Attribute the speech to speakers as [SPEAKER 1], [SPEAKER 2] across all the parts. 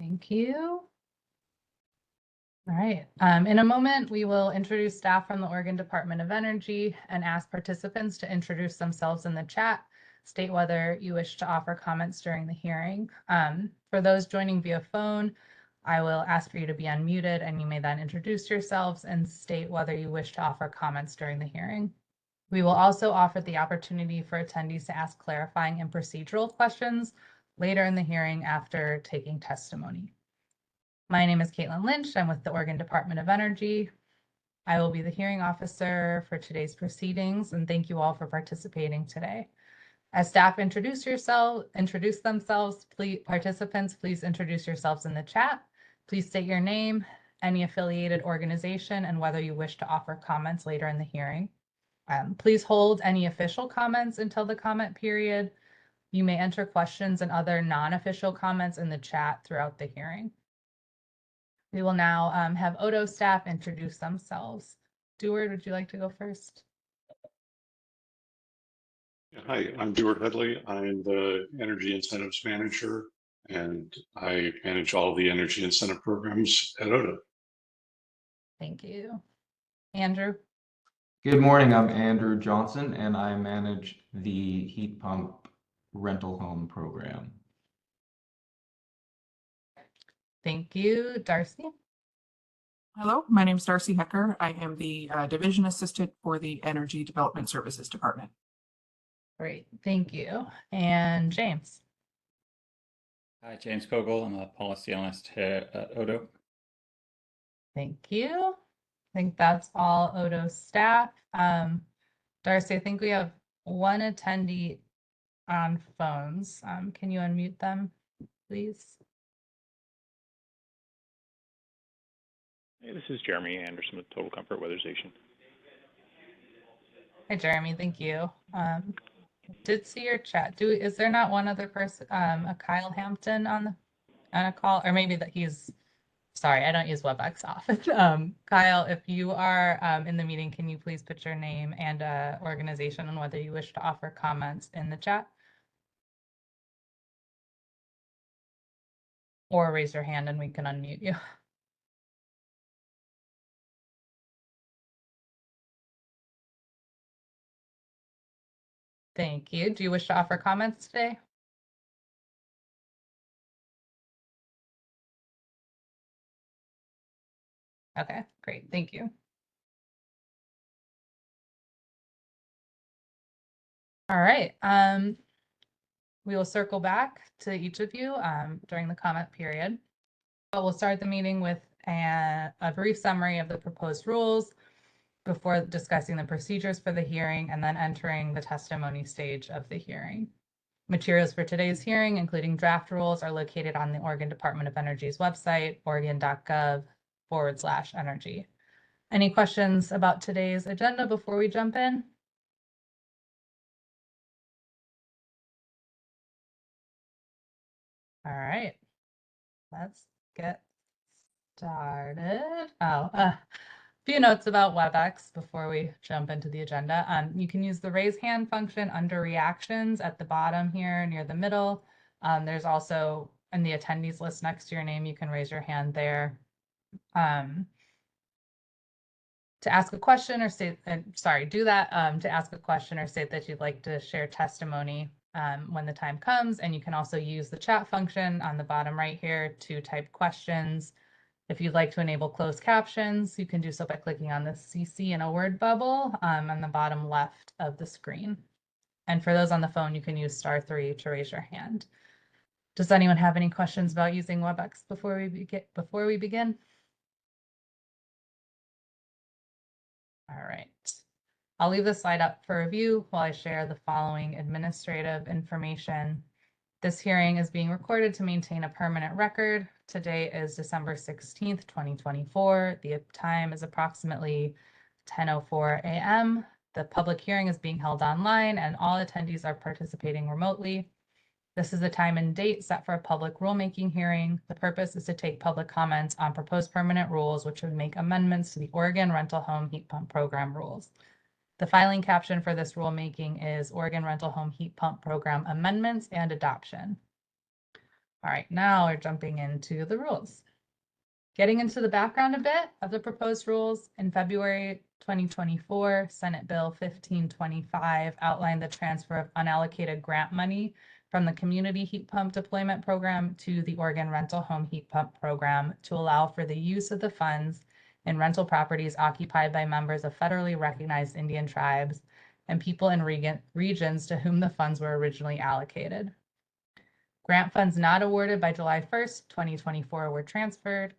[SPEAKER 1] Thank you. All right. In a moment, we will introduce staff from the Oregon Department of Energy and ask participants to introduce themselves in the chat, state whether you wish to offer comments during the hearing. For those joining via phone, I will ask for you to be unmuted, and you may then introduce yourselves and state whether you wish to offer comments during the hearing. We will also offer the opportunity for attendees to ask clarifying and procedural questions later in the hearing after taking testimony. My name is Caitlin Lynch. I'm with the Oregon Department of Energy. I will be the hearing officer for today's proceedings, and thank you all for participating today. As staff introduce themselves, participants, please introduce yourselves in the chat. Please state your name, any affiliated organization, and whether you wish to offer comments later in the hearing. Please hold any official comments until the comment period. You may enter questions and other non-official comments in the chat throughout the hearing. We will now have ODO staff introduce themselves. Deward, would you like to go first?
[SPEAKER 2] Hi, I'm Deward Headley. I'm the Energy Incentives Manager, and I manage all the energy incentive programs at ODO.
[SPEAKER 1] Thank you. Andrew?
[SPEAKER 3] Good morning, I'm Andrew Johnson, and I manage the heat pump rental home program.
[SPEAKER 1] Thank you. Darcy?
[SPEAKER 4] Hello, my name is Darcy Hecker. I am the Division Assistant for the Energy Development Services Department.
[SPEAKER 1] Great, thank you. And James?
[SPEAKER 5] Hi, James Kogel. I'm a policy analyst here at ODO.
[SPEAKER 1] Thank you. I think that's all ODO staff. Darcy, I think we have one attendee on phones. Can you unmute them, please?
[SPEAKER 6] Hey, this is Jeremy Anderson with Total Comfort Weatherization.
[SPEAKER 1] Hi, Jeremy. Thank you. Did see your chat. Is there not one other person, a Kyle Hampton on a call, or maybe that he's? Sorry, I don't use WebEx often. Kyle, if you are in the meeting, can you please put your name and organization and whether you wish to offer comments in the chat? Or raise your hand and we can unmute you. Thank you. Do you wish to offer comments today? Okay, great. Thank you. All right. We will circle back to each of you during the comment period. But we'll start the meeting with a brief summary of the proposed rules before discussing the procedures for the hearing and then entering the testimony stage of the hearing. Materials for today's hearing, including draft rules, are located on the Oregon Department of Energy's website, oregon.gov/energy. Any questions about today's agenda before we jump in? All right, let's get started. A few notes about WebEx before we jump into the agenda. You can use the raise hand function under reactions at the bottom here near the middle. There's also in the attendees list next to your name, you can raise your hand there. To ask a question or say, do that to ask a question or say that you'd like to share testimony when the time comes. And you can also use the chat function on the bottom right here to type questions. If you'd like to enable closed captions, you can do so by clicking on the CC in a word bubble on the bottom left of the screen. And for those on the phone, you can use *3 to raise your hand. Does anyone have any questions about using WebEx before we begin? All right. I'll leave the slide up for review while I share the following administrative information. This hearing is being recorded to maintain a permanent record. Today is December 16th, 2024. The time is approximately 10:04 a.m. The public hearing is being held online and all attendees are participating remotely. This is the time and date set for a public rulemaking hearing. The purpose is to take public comments on proposed permanent rules, which would make amendments to the Oregon Rental Home Heat Pump Program rules. The filing caption for this rulemaking is Oregon Rental Home Heat Pump Program Amendments and Adoption. All right, now we're jumping into the rules. Getting into the background a bit of the proposed rules, in February 2024, Senate Bill 1525 outlined the transfer of unallocated grant money from the Community Heat Pump Deployment Program to the Oregon Rental Home Heat Pump Program to allow for the use of the funds in rental properties occupied by members of federally recognized Indian tribes and people in regions to whom the funds were originally allocated. Grant funds not awarded by July 1st, 2024 were transferred.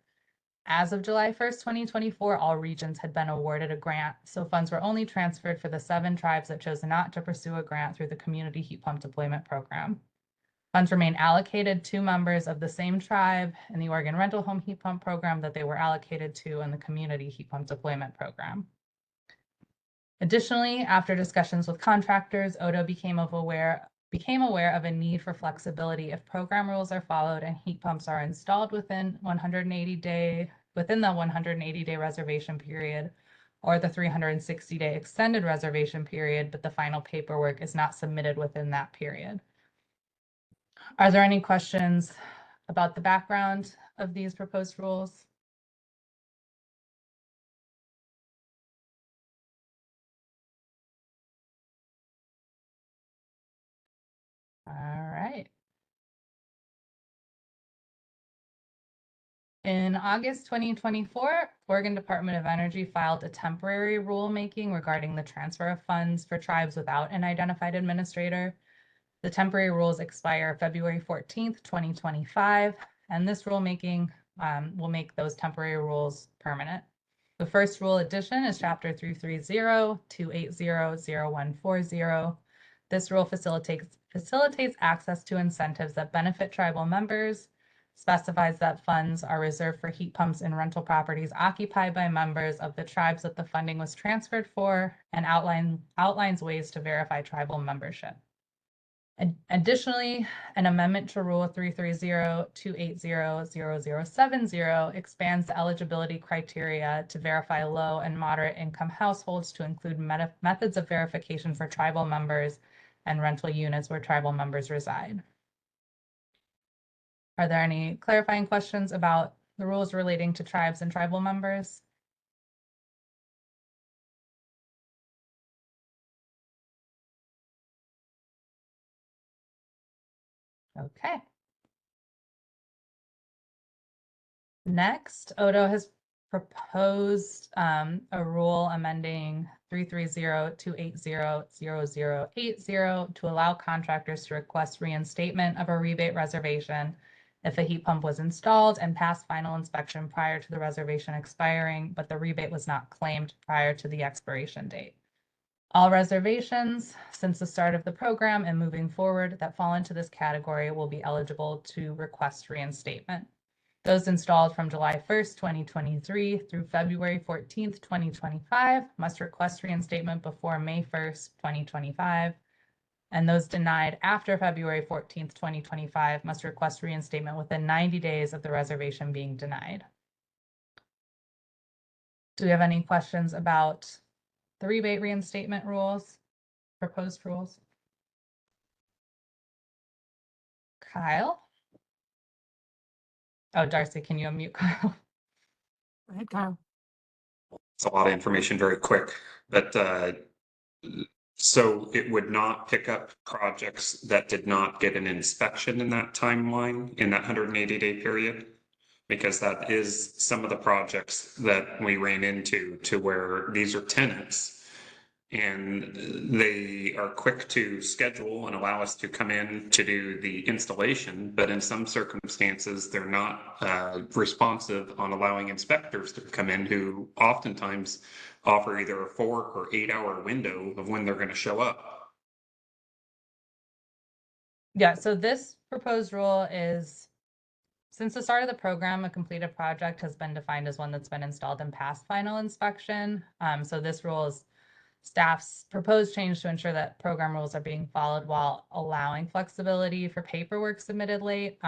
[SPEAKER 1] As of July 1st, 2024, all regions had been awarded a grant, so funds were only transferred for the 7 tribes that chose not to pursue a grant through the Community Heat Pump Deployment Program. Funds remain allocated to members of the same tribe in the Oregon Rental Home Heat Pump Program that they were allocated to in the Community Heat Pump Deployment Program. Additionally, after discussions with contractors, ODO became aware of a need for flexibility if program rules are followed and heat pumps are installed within the 180-day reservation period or the 360-day extended reservation period, but the final paperwork is not submitted within that period. Are there any questions about the background of these proposed rules? All right. In August 2024, Oregon Department of Energy filed a temporary rulemaking regarding the transfer of funds for tribes without an identified administrator. The temporary rules expire February 14th, 2025, and this rulemaking will make those temporary rules permanent. The first rule addition is Chapter 330-280-0140. This rule facilitates access to incentives that benefit tribal members, specifies that funds are reserved for heat pumps in rental properties occupied by members of the tribes that the funding was transferred for, and outlines ways to verify tribal membership. Additionally, an amendment to Rule 330-280-0070 expands the eligibility criteria to verify low and moderate income households to include methods of verification for tribal members and rental units where tribal members reside. Are there any clarifying questions about the rules relating to tribes and tribal members? Okay. Next, ODO has proposed a rule amending 330-280-0080 to allow contractors to request reinstatement of a rebate reservation if a heat pump was installed and passed final inspection prior to the reservation expiring, but the rebate was not claimed prior to the expiration date. All reservations since the start of the program and moving forward that fall into this category will be eligible to request reinstatement. Those installed from July 1st, 2023 through February 14th, 2025 must request reinstatement before May 1st, 2025. And those denied after February 14th, 2025 must request reinstatement within 90 days of the reservation being denied. Do we have any questions about the rebate reinstatement rules, proposed rules? Kyle? Oh, Darcy, can you unmute Kyle?
[SPEAKER 4] Go ahead, Kyle.
[SPEAKER 7] It's a lot of information very quick, but so it would not pick up projects that did not get an inspection in that timeline, in that 180-day period, because that is some of the projects that we ran into to where these are tenants and they are quick to schedule and allow us to come in to do the installation, but in some circumstances they're not responsive on allowing inspectors to come in, who oftentimes offer either a 4 or 8 hour window of when they're going to show up.
[SPEAKER 1] Yeah, so this proposed rule is, since the start of the program, a completed project has been defined as one that's been installed and passed final inspection. So this rule is staff's proposed change to ensure that program rules are being followed while allowing flexibility for paperwork submitted late.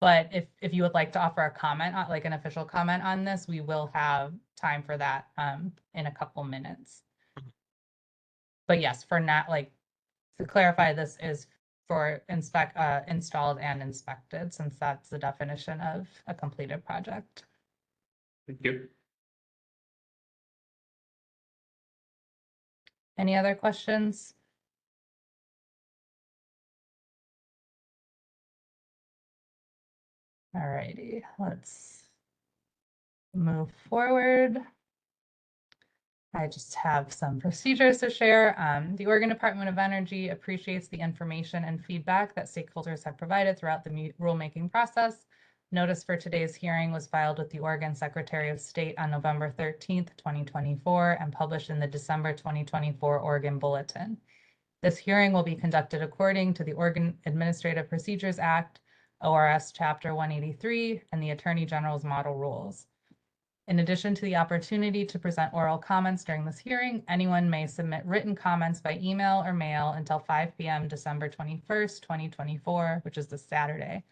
[SPEAKER 1] But if you would like to offer a comment, like an official comment on this, we will have time for that in a couple minutes. But yes, for now, like to clarify, this is for installed and inspected, since that's the definition of a completed project.
[SPEAKER 7] Thank you.
[SPEAKER 1] Any other questions? All righty, let's move forward. I just have some procedures to share. The Oregon Department of Energy appreciates the information and feedback that stakeholders have provided throughout the rulemaking process. Notice for today's hearing was filed with the Oregon Secretary of State on November 13th, 2024, and published in the December 2024 Oregon Bulletin. This hearing will be conducted according to the Oregon Administrative Procedures Act, ORS Chapter 183, and the Attorney General's Model Rules. In addition to the opportunity to present oral comments during this hearing, anyone may submit written comments by email or mail until 5 p.m. December 21st, 2024, which is this Saturday,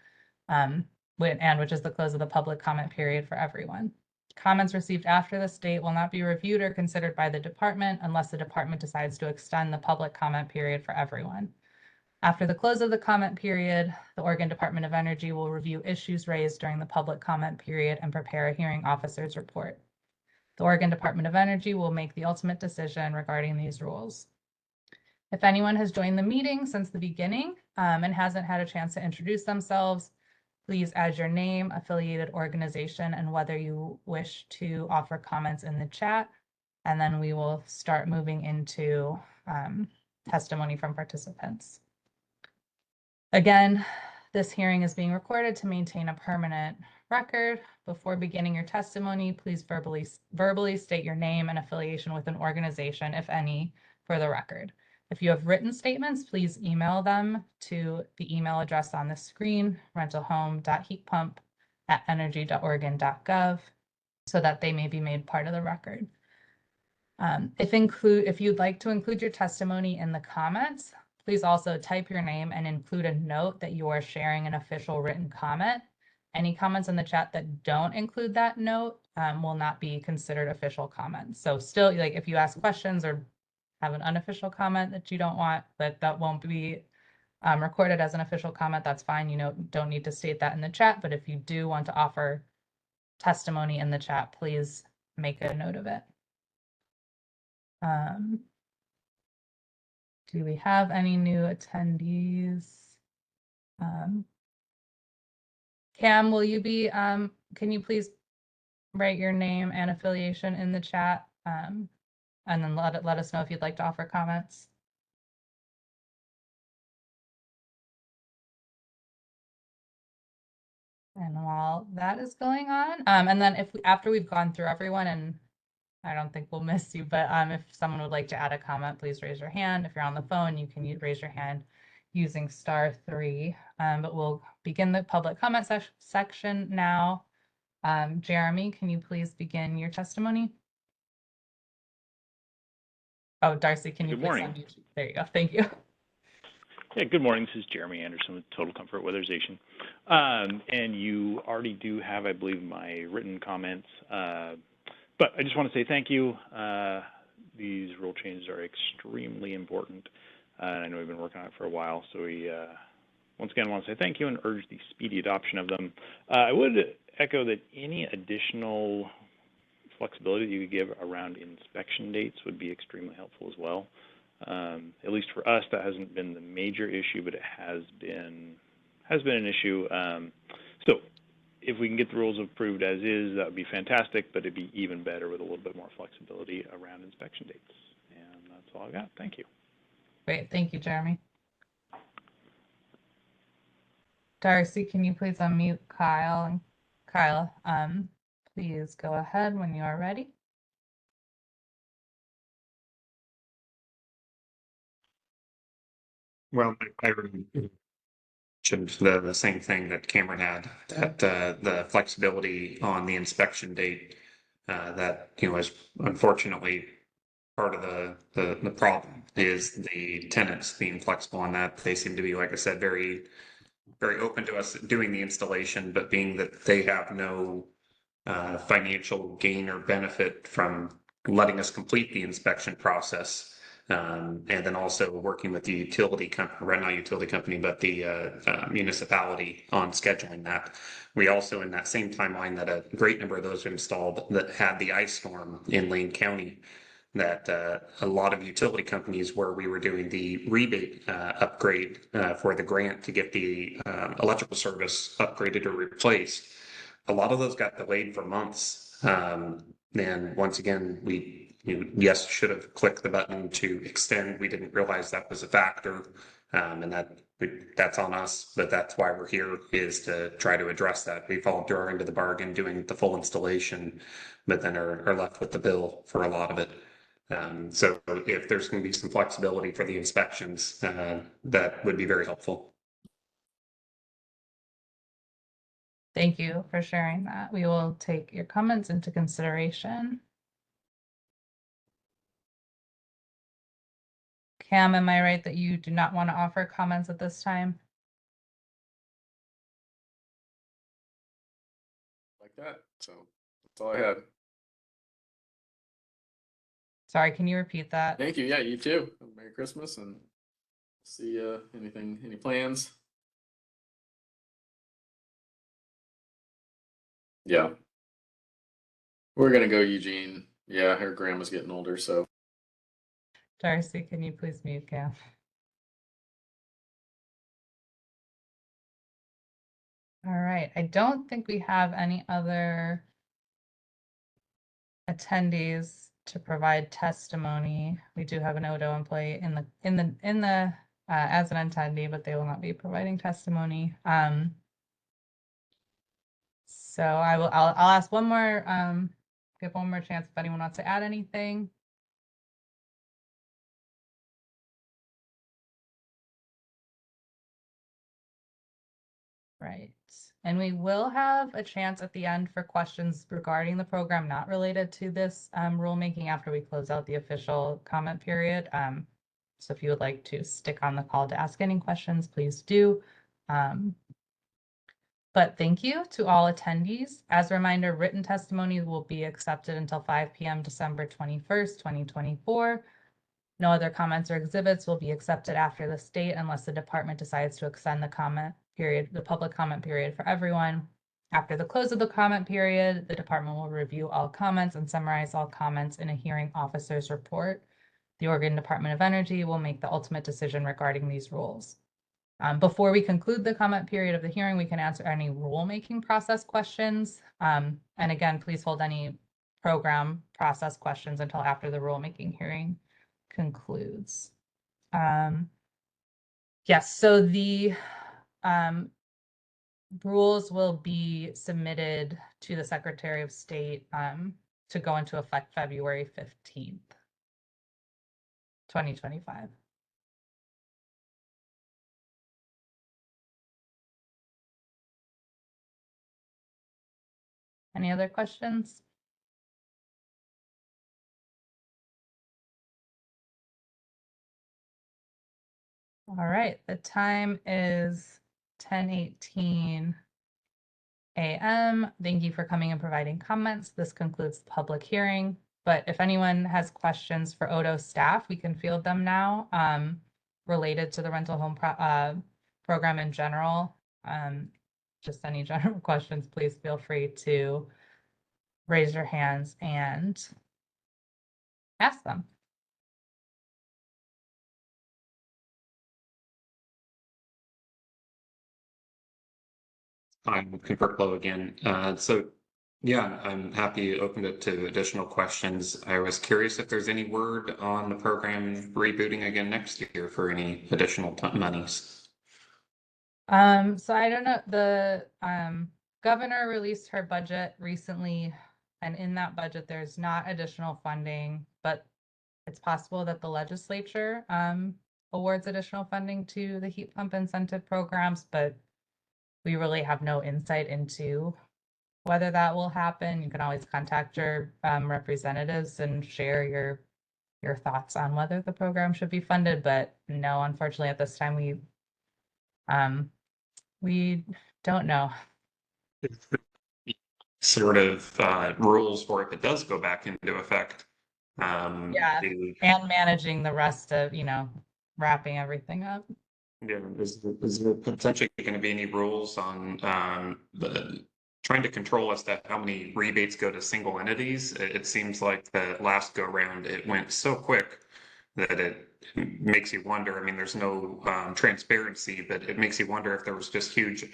[SPEAKER 1] which is the close of the public comment period for everyone. Comments received after this date will not be reviewed or considered by the department unless the department decides to extend the public comment period for everyone. After the close of the comment period, the Oregon Department of Energy will review issues raised during the public comment period and prepare a hearing officer's report. The Oregon Department of Energy will make the ultimate decision regarding these rules. If anyone has joined the meeting since the beginning and hasn't had a chance to introduce themselves, please add your name, affiliated organization, and whether you wish to offer comments in the chat. And then we will start moving into testimony from participants. Again, this hearing is being recorded to maintain a permanent record. Before beginning your testimony, please verbally state your name and affiliation with an organization, if any, for the record. If you have written statements, please email them to the email address on the screen, rentalhome.heatpump@energy.oregon.gov, so that they may be made part of the record. If you'd like to include your testimony in the comments, please also type your name and include a note that you are sharing an official written comment. Any comments in the chat that don't include that note will not be considered official comments. So still, like if you ask questions or have an unofficial comment that you don't want, that won't be recorded as an official comment, that's fine. You don't need to state that in the chat, but if you do want to offer testimony in the chat, please make a note of it. Do we have any new attendees? Cam, will you be, can you please write your name and affiliation in the chat? And then let us know if you'd like to offer comments. And while that is going on, and then after we've gone through everyone, and I don't think we'll miss you, but if someone would like to add a comment, please raise your hand. If you're on the phone, you can raise your hand using *3. But we'll begin the public comment section now. Jeremy, can you please begin your testimony? Oh, Darcy, can you
[SPEAKER 6] Good
[SPEAKER 1] please
[SPEAKER 6] morning.
[SPEAKER 1] unmute? There you go. Thank you.
[SPEAKER 6] Yeah, good morning. This is Jeremy Anderson with Total Comfort Weatherization. And you already do have, I believe, my written comments. But I just want to say thank you. These rule changes are extremely important. And I know we've been working on it for a while. So we, once again, want to say thank you and urge the speedy adoption of them. I would echo that any additional flexibility you could give around inspection dates would be extremely helpful as well. At least for us, that hasn't been the major issue, but it has been an issue. So if we can get the rules approved as is, that would be fantastic, but it'd be even better with a little bit more flexibility around inspection dates. And that's all I got. Thank you.
[SPEAKER 1] Great. Thank you, Jeremy. Darcy, can you please unmute Kyle? And Kyle, please go ahead when you are ready.
[SPEAKER 7] Well, I mentioned the same thing that Cameron had, that the flexibility on the inspection date that is unfortunately part of the problem is the tenants being flexible on that. They seem to be, like I said, very, very open to us doing the installation, but being that they have no financial gain or benefit from letting us complete the inspection process, And then also working with the utility company, or not utility company, but the municipality on scheduling that. We also, in that same timeline that a great number of those were installed that had the ice storm in Lane County, that a lot of utility companies where we were doing the rebate upgrade for the grant to get the electrical service upgraded or replaced, a lot of those got delayed for months. And once again, yes, should have clicked the button to extend. We didn't realize that was a factor, and that's on us. But that's why we're here, is to try to address that. We fall through our end of the bargain doing the full installation, but then are left with the bill for a lot of it. So if there's going to be some flexibility for the inspections, that would be very helpful.
[SPEAKER 1] Thank you for sharing that. We will take your comments into consideration. Cam, am I right that you do not want to offer comments at this time?
[SPEAKER 8] Like that. So that's all I had.
[SPEAKER 1] Sorry, can you repeat that?
[SPEAKER 8] Thank you. Yeah, you too. Merry Christmas and see any plans? Yeah. We're gonna go Eugene. Yeah, her grandma's getting older, so
[SPEAKER 1] Darcy, can you please mute Cam? All right, I don't think we have any other attendees to provide testimony. We do have an Odo employee as an attendee, but they will not be providing testimony. So I'll ask one more, give one more chance if anyone wants to add anything. Right. And we will have a chance at the end for questions regarding the program not related to this rulemaking after we close out the official comment period. So if you would like to stick on the call to ask any questions, please do. But thank you to all attendees. As a reminder, written testimonies will be accepted until 5 p.m. December 21st, 2024. No other comments or exhibits will be accepted after this date unless the department decides to extend the public comment period for everyone. After the close of the comment period, the department will review all comments and summarize all comments in a hearing officer's report. The Oregon Department of Energy will make the ultimate decision regarding these rules. Before we conclude the comment period of the hearing, we can answer any rulemaking process questions. And again, please hold any program process questions until after the rulemaking hearing concludes. Yes, so the rules will be submitted to the Secretary of State to go into effect February 15th, 2025. Any other questions? All right, the time is 10:18 a.m. Thank you for coming and providing comments. This concludes the public hearing. But if anyone has questions for Odo staff, we can field them now related to the rental home program in general. Just any general questions, please feel free to raise your hands and ask them.
[SPEAKER 7] I'm Cooper Lowe again. So yeah, I'm happy to open it to additional questions. I was curious if there's any word on the program rebooting again next year for any additional monies.
[SPEAKER 1] So I don't know, the governor released her budget recently, and in that budget, there's not additional funding, but it's possible that the legislature awards additional funding to the heat pump incentive programs, but we really have no insight into whether that will happen. You can always contact your representatives and share your thoughts on whether the program should be funded, but no, unfortunately, at this time, we don't know.
[SPEAKER 7] Sort of rules for if it does go back into effect.
[SPEAKER 1] Yeah.
[SPEAKER 7] to-
[SPEAKER 1] And managing the rest of, wrapping everything up.
[SPEAKER 7] Yeah, is there potentially going to be any rules on trying to control as to how many rebates go to single entities? It seems like the last go round, it went so quick that it makes you wonder. I mean, there's no transparency, but it makes you wonder if there was just huge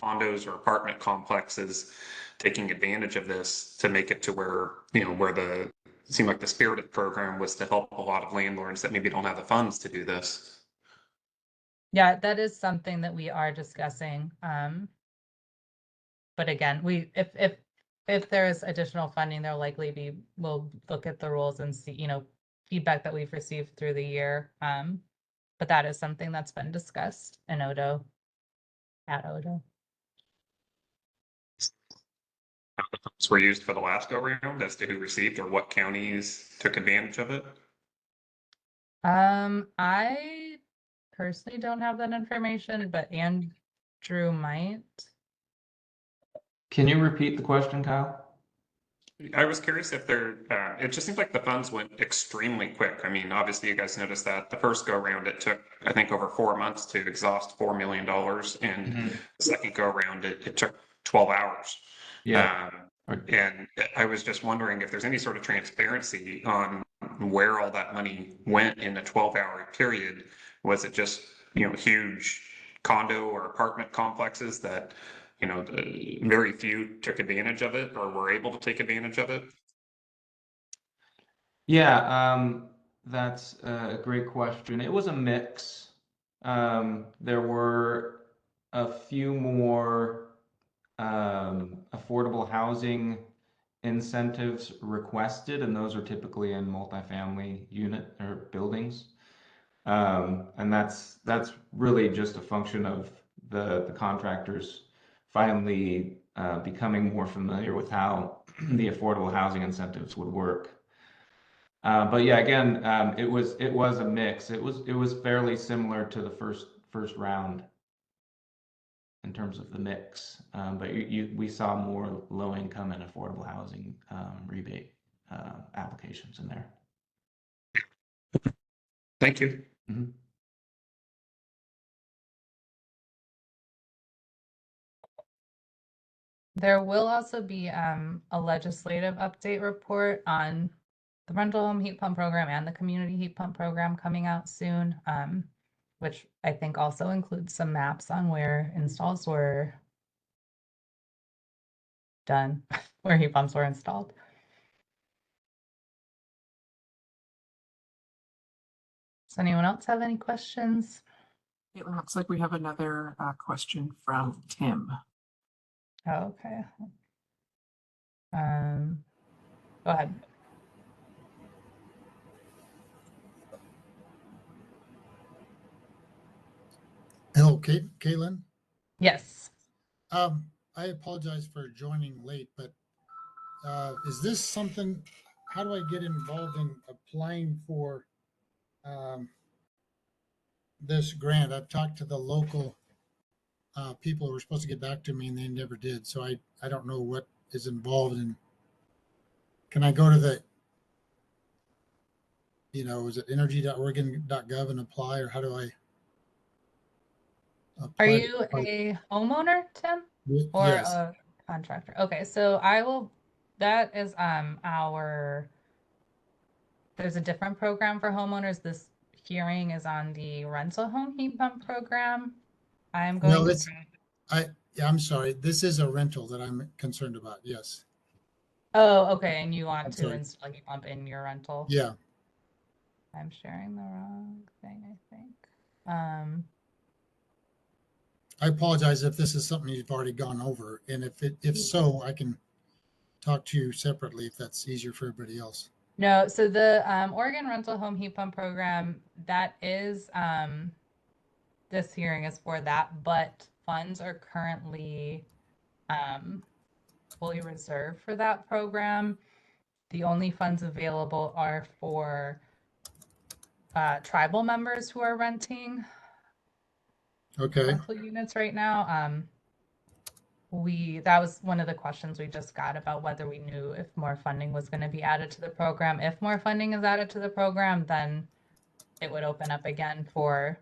[SPEAKER 7] condos or apartment complexes taking advantage of this to make it to where, where it seemed like the spirit of the program was to help a lot of landlords that maybe don't have the funds to do this.
[SPEAKER 1] Yeah, that is something that we are discussing. But again, if there's additional funding, there'll likely be, we'll look at the rules and see, feedback that we've received through the year. But that is something that's been discussed in Odo, at Odo.
[SPEAKER 7] How the funds were used for the last go round as to who received or what counties took advantage of it?
[SPEAKER 1] I personally don't have that information, but Andrew might.
[SPEAKER 3] Can you repeat the question, Kyle?
[SPEAKER 7] I was curious if it just seems like the funds went extremely quick. I mean, obviously you guys noticed that the first go round, it took, I think, over 4 months to exhaust $4 million. And the second go round, it took 12 hours.
[SPEAKER 3] Yeah.
[SPEAKER 7] And I was just wondering if there's any sort of transparency on where all that money went in a 12-hour period. Was it just, huge condo or apartment complexes that, very few took advantage of it or were able to take advantage of it?
[SPEAKER 3] Yeah, that's a great question. It was a mix. There were a few more affordable housing incentives requested, and those are typically in multifamily unit or buildings. And that's really just a function of the contractors finally becoming more familiar with how the affordable housing incentives would work. But yeah, again, it was a mix. It was fairly similar to the first round in terms of the mix. But we saw more low income and affordable housing rebate applications in there.
[SPEAKER 7] Thank you.
[SPEAKER 3] Mm-hmm.
[SPEAKER 1] There will also be a legislative update report on the rental home heat pump program and the community heat pump program coming out soon, which I think also includes some maps on where installs were done, where heat pumps were installed. Does anyone else have any questions?
[SPEAKER 4] It looks like we have another question from Tim.
[SPEAKER 1] Oh, okay. Go ahead.
[SPEAKER 9] Hello, Caitlin.
[SPEAKER 1] Yes.
[SPEAKER 9] I apologize for joining late, but is this something, how do I get involved in applying for this grant? I've talked to the local people who were supposed to get back to me and they never did. So I don't know what is involved in. Can I go to the, is it energy.oregon.gov and apply, or how do I apply?
[SPEAKER 1] Are you a homeowner, Tim? Or
[SPEAKER 9] Yes.
[SPEAKER 1] a contractor? Okay, so that is there's a different program for homeowners. This hearing is on the rental home heat pump program. I'm going to.
[SPEAKER 9] I'm sorry. This is a rental that I'm concerned about. Yes.
[SPEAKER 1] Oh, okay, and you want
[SPEAKER 9] I'm
[SPEAKER 1] to
[SPEAKER 9] sorry.
[SPEAKER 1] install heat pump in your rental?
[SPEAKER 9] Yeah.
[SPEAKER 1] I'm sharing the wrong thing, I think.
[SPEAKER 9] I apologize if this is something you've already gone over, and if so, I can talk to you separately if that's easier for everybody else.
[SPEAKER 1] No, so the Oregon Rental Home Heat Pump Program, that is this hearing is for that, but funds are currently fully reserved for that program. The only funds available are for tribal members who are renting
[SPEAKER 9] Okay.
[SPEAKER 1] rental units right now. that was one of the questions we just got about whether we knew if more funding was going to be added to the program. If more funding is added to the program, then it would open up again for,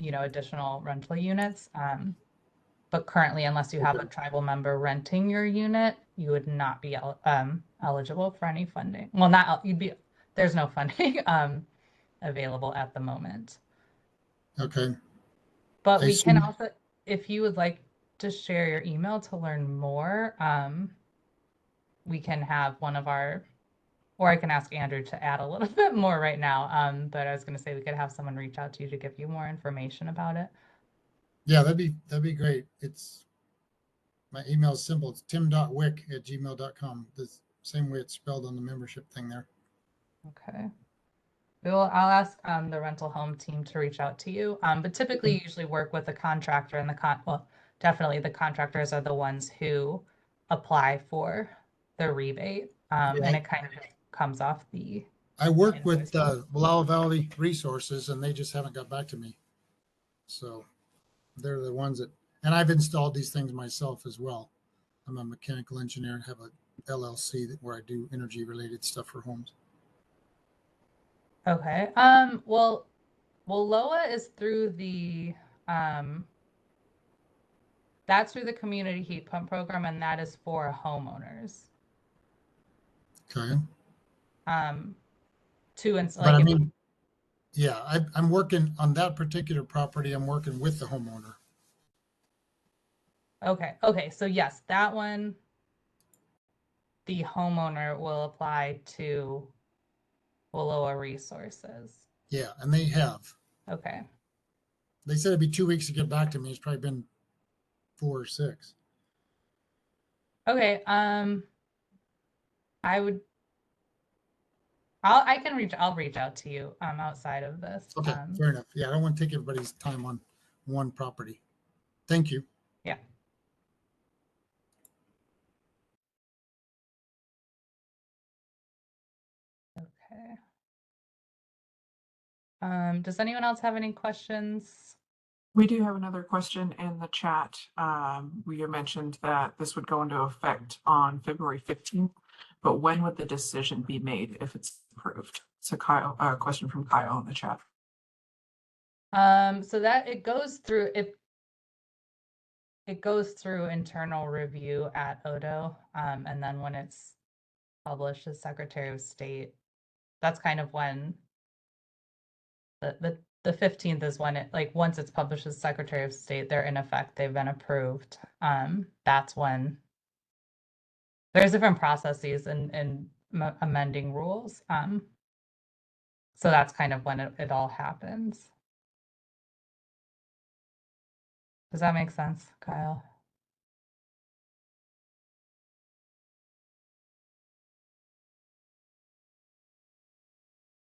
[SPEAKER 1] additional rental units. But currently, unless you have a tribal member renting your unit, you would not be eligible for any funding. Well, there's no funding available at the moment.
[SPEAKER 9] Okay.
[SPEAKER 1] But
[SPEAKER 9] I
[SPEAKER 1] we can
[SPEAKER 9] assume-
[SPEAKER 1] also, if you would like to share your email to learn more, we can have or I can ask Andrew to add a little bit more right now. But I was going to say we could have someone reach out to you to give you more information about it.
[SPEAKER 9] Yeah, that'd be great. My email is simple. It's tim.wick@gmail.com. The same way it's spelled on the membership thing there.
[SPEAKER 1] Okay. I'll ask the rental home team to reach out to you. But typically you usually work with the contractor and definitely the contractors are the ones who apply for the rebate. And it kind of comes off the
[SPEAKER 9] I work with
[SPEAKER 1] invoice.
[SPEAKER 9] Wallowa Valley Resources, and they just haven't got back to me. So they're the ones and I've installed these things myself as well. I'm a mechanical engineer and have a LLC where I do energy related stuff for homes.
[SPEAKER 1] Okay. Well, LOA is through that's through the community heat pump program, and that is for homeowners.
[SPEAKER 9] Okay.
[SPEAKER 1] Like,
[SPEAKER 9] I mean, yeah, I'm working on that particular property. I'm working with the homeowner.
[SPEAKER 1] okay. So yes, that one, the homeowner will apply to Wallowa Resources.
[SPEAKER 9] Yeah, and they have.
[SPEAKER 1] Okay.
[SPEAKER 9] They said it'd be 2 weeks to get back to me. It's probably been 4 or 6.
[SPEAKER 1] Okay. I'll reach out to you outside of this.
[SPEAKER 9] Okay, fair enough. Yeah, I don't want to take everybody's time on one property. Thank you.
[SPEAKER 1] Yeah. Okay. Does anyone else have any questions?
[SPEAKER 4] We do have another question in the chat. We mentioned that this would go into effect on February 15th, but when would the decision be made if it's approved? It's a question from Kyle in the chat.
[SPEAKER 1] So that it goes through internal review at Odo, and then when it's published as Secretary of State, that's kind of when the 15th is when once it's published as Secretary of State, they're in effect, they've been approved. That's when there's different processes and amending rules. So that's kind of when it all happens. Does that make sense, Kyle?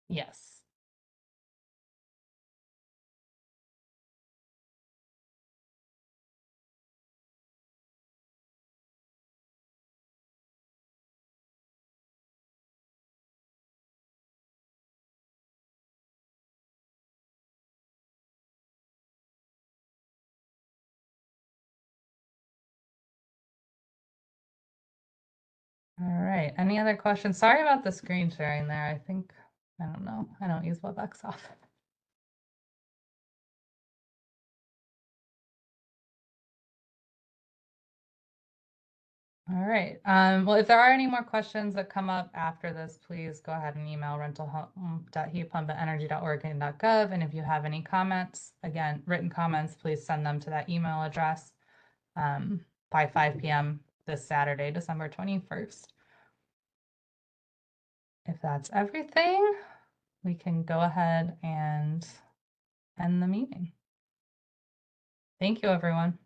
[SPEAKER 1] Yes. All right. Any other questions? Sorry about the screen sharing there. I don't know. I don't use WebEx often. All right. Well, if there are any more questions that come up after this, please go ahead and email rentalhome.heatpump@energy.oregon.gov. And if you have any comments, again, written comments, please send them to that email address by 5 p.m. this Saturday, December 21st. If that's everything, we can go ahead and end the meeting. Thank you, everyone.